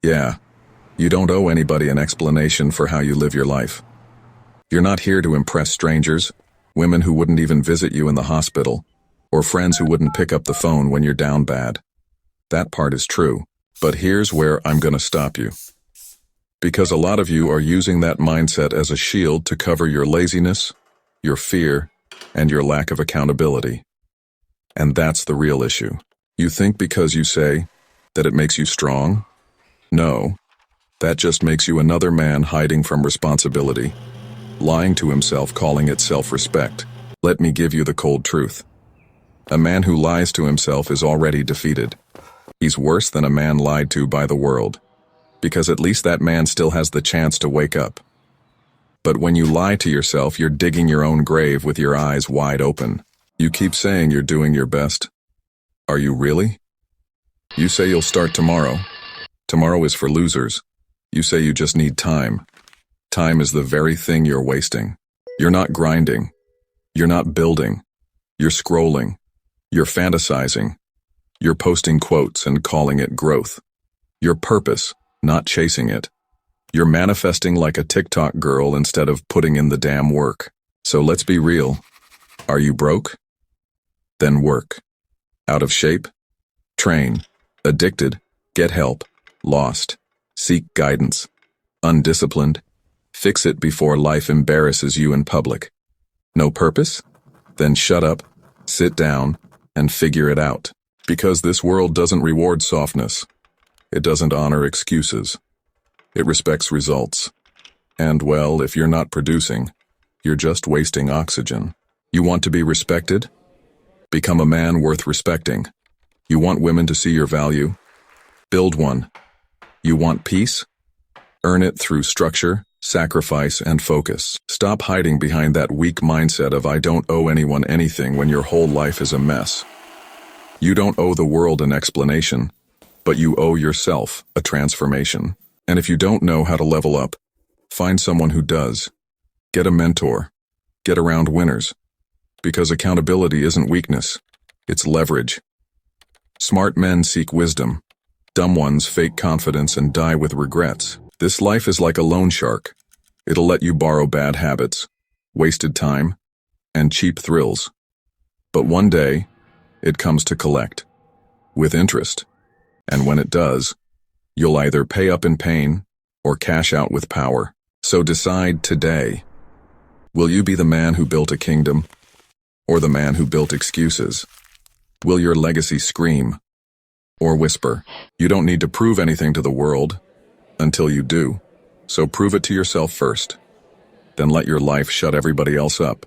Yeah, you don't owe anybody an explanation for how you live your life. You're not here to impress strangers, women who wouldn't even visit you in the hospital, or friends who wouldn't pick up the phone when you're down bad. That part is true, but here's where I'm gonna stop you. Because a lot of you are using that mindset as a shield to cover your laziness, your fear, and your lack of accountability. And that's the real issue. You think because you say that it makes you strong? No, that just makes you another man hiding from responsibility, lying to himself, calling it self-respect. Let me give you the cold truth. A man who lies to himself is already defeated. He's worse than a man lied to by the world, because at least that man still has the chance to wake up. But when you lie to yourself, you're digging your own grave with your eyes wide open. You keep saying you're doing your best. Are you really? You say you'll start tomorrow. Tomorrow is for losers. You say you just need time. Time is the very thing you're wasting. You're not grinding. You're not building. You're scrolling. You're fantasizing. You're posting quotes and calling it growth. Your purpose, not chasing it. You're manifesting like a TikTok girl instead of putting in the damn work. So let's be real. Are you broke? Then work. Out of shape? Train. Addicted? Get help. Lost? Seek guidance. Undisciplined? Fix it before life embarrasses you in public. No purpose? Then shut up, sit down, and figure it out. Because this world doesn't reward softness. It doesn't honor excuses. It respects results. And well, if you're not producing, you're just wasting oxygen. You want to be respected? Become a man worth respecting. You want women to see your value? Build one. You want peace? Earn it through structure, sacrifice, and focus. Stop hiding behind that weak mindset of I don't owe anyone anything when your whole life is a mess. You don't owe the world an explanation, but you owe yourself a transformation. And if you don't know how to level up, find someone who does. Get a mentor. Get around winners. Because accountability isn't weakness, it's leverage. Smart men seek wisdom. Dumb ones fake confidence and die with regrets. This life is like a loan shark. It'll let you borrow bad habits, wasted time, and cheap thrills. But one day, it comes to collect. With interest. And when it does, you'll either pay up in pain or cash out with power. So decide today. Will you be the man who built a kingdom? Or the man who built excuses? Will your legacy scream or whisper? You don't need to prove anything to the world until you do. So prove it to yourself first. Then let your life shut everybody else up.